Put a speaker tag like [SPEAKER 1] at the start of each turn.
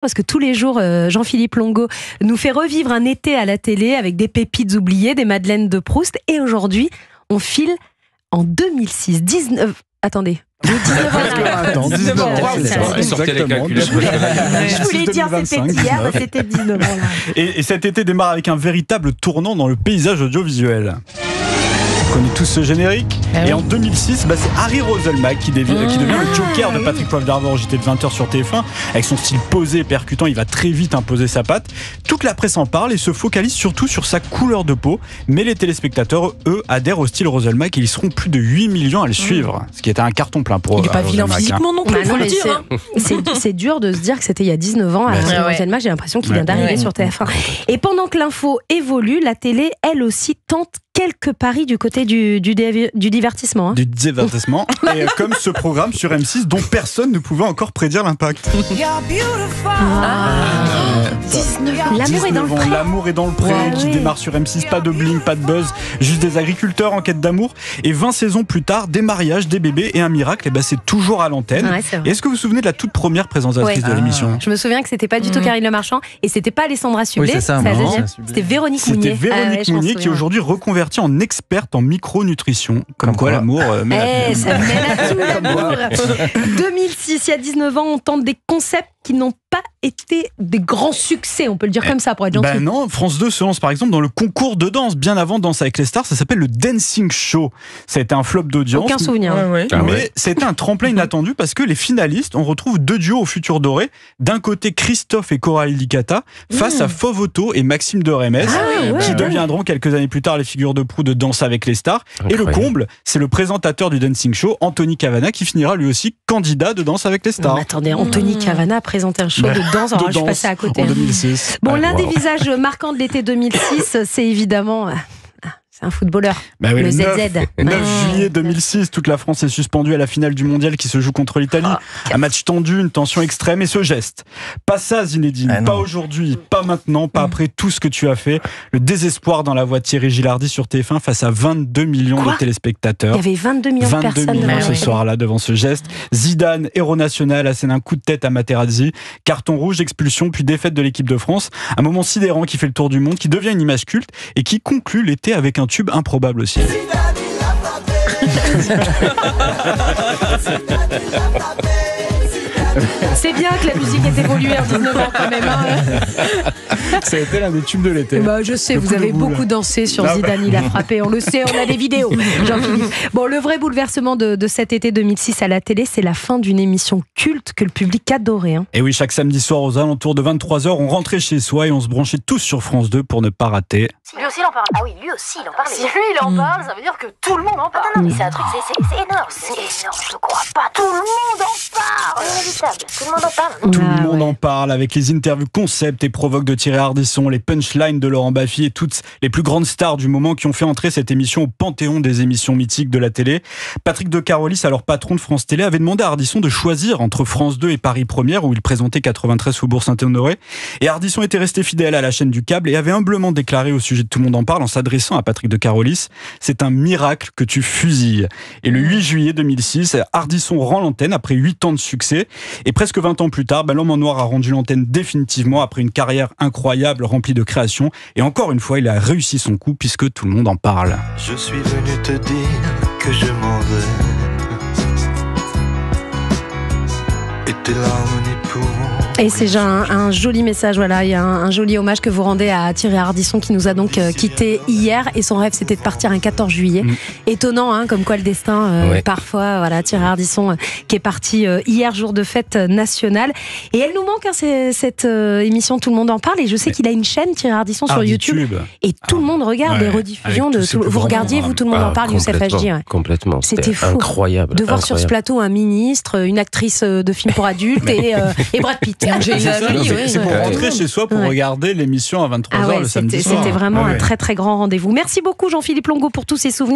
[SPEAKER 1] Parce que tous les jours, Jean-Philippe Longo nous fait revivre un été à la télé avec des pépites oubliées, des madeleines de Proust. Et aujourd'hui, on file en 2006. 19... Attendez. 19 ans.
[SPEAKER 2] Sortez les calculs.
[SPEAKER 1] Je voulais dire c'était hier, mais c'était 19 ans. Là.
[SPEAKER 3] Et cet été démarre avec un véritable tournant dans le paysage audiovisuel. On connaît tous ce générique. Et en 2006, c'est Harry Roselmack qui devient le Joker de Patrick Poivre d'Arvor au JT de 20h sur TF1. Avec son style posé et percutant, il va très vite imposer sa patte. Toute la presse en parle et se focalise surtout sur sa couleur de peau. Mais les téléspectateurs, eux, adhèrent au style Roselmack et ils seront plus de 8 millions à le suivre. Ce qui était un carton plein pour
[SPEAKER 4] Il n'est pas vilain physiquement non plus, faut le dire.
[SPEAKER 1] C'est dur de se dire que c'était il y a 19 ans. Harry Roselmack, j'ai l'impression qu'il vient d'arriver sur TF1. Et pendant que l'info évolue, la télé, elle aussi, tente quelques paris du côté du divertissement.
[SPEAKER 3] Du divertissement. Et comme ce programme sur M6 dont personne ne pouvait encore prédire l'impact.
[SPEAKER 1] L'amour est dans le pré.
[SPEAKER 3] L'amour est dans le pré qui démarre sur M6. Pas de bling, pas de buzz. Juste des agriculteurs en quête d'amour. Et 20 saisons plus tard, des mariages, des bébés et un miracle. Et c'est toujours à l'antenne. Et est-ce que vous vous souvenez de la toute première présentatrice de l'émission ?
[SPEAKER 1] Je me souviens que c'était pas du tout Karine Le Marchand et c'était pas Alessandra Sublet. C'était Véronique Mounier.
[SPEAKER 3] C'était Véronique Mounier qui est aujourd'hui reconvertie en experte en micronutrition. Comme quoi l'amour mène
[SPEAKER 1] ça mène à tout l'amour. 2006, il y a 19 ans, on tente des concepts qui n'ont pas été des grands succès, on peut le dire comme ça pour être gentil.
[SPEAKER 3] Non, France 2 se lance par exemple dans le concours de danse bien avant Danse avec les stars, ça s'appelle le Dancing Show. Ça a été un flop d'audience.
[SPEAKER 1] Aucun souvenir.
[SPEAKER 3] Mais c'était un tremplin inattendu parce que les finalistes, on retrouve deux duos au futur doré. D'un côté Christophe et Coralie Licata face à Fauve Auto et Maxime de Rémez qui deviendront quelques années plus tard les figures de proue de Danse avec les stars. Incroyable. Et le comble, c'est le présentateur du Dancing Show, Anthony Cavana, qui finira lui aussi candidat de Danse avec les stars.
[SPEAKER 1] Attendez, Anthony Cavana présenter un show de danse, alors je suis passée à côté.
[SPEAKER 3] En 2006.
[SPEAKER 1] Bon, l'un des visages marquants de l'été 2006, c'est évidemment... C'est un footballeur, le ZZ.
[SPEAKER 3] 9 juillet 2006, toute la France est suspendue à la finale du mondial qui se joue contre l'Italie. Un match tendu, une tension extrême et ce geste. Pas ça Zinedine, pas aujourd'hui, pas maintenant, pas après tout ce que tu as fait. Le désespoir dans la voix de Thierry Gilardi sur TF1 face à 22 millions de téléspectateurs.
[SPEAKER 1] Il y avait 22 millions de personnes
[SPEAKER 3] 22 millions ce soir-là devant ce geste. Zidane, héros national, assène un coup de tête à Materazzi. Carton rouge, expulsion, puis défaite de l'équipe de France. Un moment sidérant qui fait le tour du monde, qui devient une image culte et qui conclut l'été avec un tube improbable aussi.
[SPEAKER 1] C'est bien que la musique ait évolué en 19 ans quand même.
[SPEAKER 3] Ça a été l'un des tubes de l'été.
[SPEAKER 1] Je sais, vous avez beaucoup dansé sur Zidane, il a frappé, on le sait, on a des vidéos. Jean-Philippe. Bon, le vrai bouleversement de cet été 2006 à la télé, c'est la fin d'une émission culte que le public adorait. Et
[SPEAKER 3] oui, chaque samedi soir aux alentours de 23h, on rentrait chez soi et on se branchait tous sur France 2 pour ne pas rater.
[SPEAKER 5] Lui aussi il en parle. Ah oui, lui aussi il en parle. Si lui il en parle, ça veut dire que tout le monde en parle. Non, mais c'est un truc, c'est énorme. C'est énorme, je crois pas. Tout le monde en parle. Tout le monde en parle.
[SPEAKER 3] Tout le monde en parle avec les interviews concept et provoques de Thierry Ardisson, les punchlines de Laurent Baffy et toutes les plus grandes stars du moment qui ont fait entrer cette émission au panthéon des émissions mythiques de la télé. Patrick de Carolis, alors patron de France Télé, avait demandé à Ardisson de choisir entre France 2 et Paris Première où il présentait 93 Faubourg Saint-Honoré. Et Ardisson était resté fidèle à la chaîne du câble et avait humblement déclaré au sujet de Tout le monde en parle en s'adressant à Patrick de Carolis: c'est un miracle que tu fusilles. Et le 8 juillet 2006, Ardisson rend l'antenne après 8 ans de succès. Et presque 20 ans plus tard, l'homme en noir a rendu l'antenne définitivement après une carrière incroyable remplie de créations. Et encore une fois, il a réussi son coup puisque tout le monde en parle.
[SPEAKER 6] Je suis venu te dire que je m'en vais. Et tes larmes n'y pourront.
[SPEAKER 1] Et c'est déjà un joli message, voilà, il y a un joli hommage que vous rendez à Thierry Ardisson qui nous a donc quitté hier et son rêve c'était de partir un 14 juillet. Étonnant, comme quoi le destin, parfois, voilà, Thierry Ardisson qui est parti hier, jour de fête nationale. Et elle nous manque, cette émission Tout le monde en parle, et je sais qu'il a une chaîne, Thierry Ardisson, sur YouTube. Et tout le monde regarde les rediffusions de vous regardiez, vous, Tout le monde en parle, Youssef Hachdi.
[SPEAKER 2] Complètement.
[SPEAKER 1] C'était fou.
[SPEAKER 2] Incroyable.
[SPEAKER 1] De voir sur ce plateau un ministre, une actrice de film pour adultes et Brad Pitt.
[SPEAKER 3] C'est pour rentrer chez soi pour regarder l'émission à 23h le samedi soir.
[SPEAKER 1] C'était vraiment un très très grand rendez-vous. Merci beaucoup Jean-Philippe Longo pour tous ces souvenirs.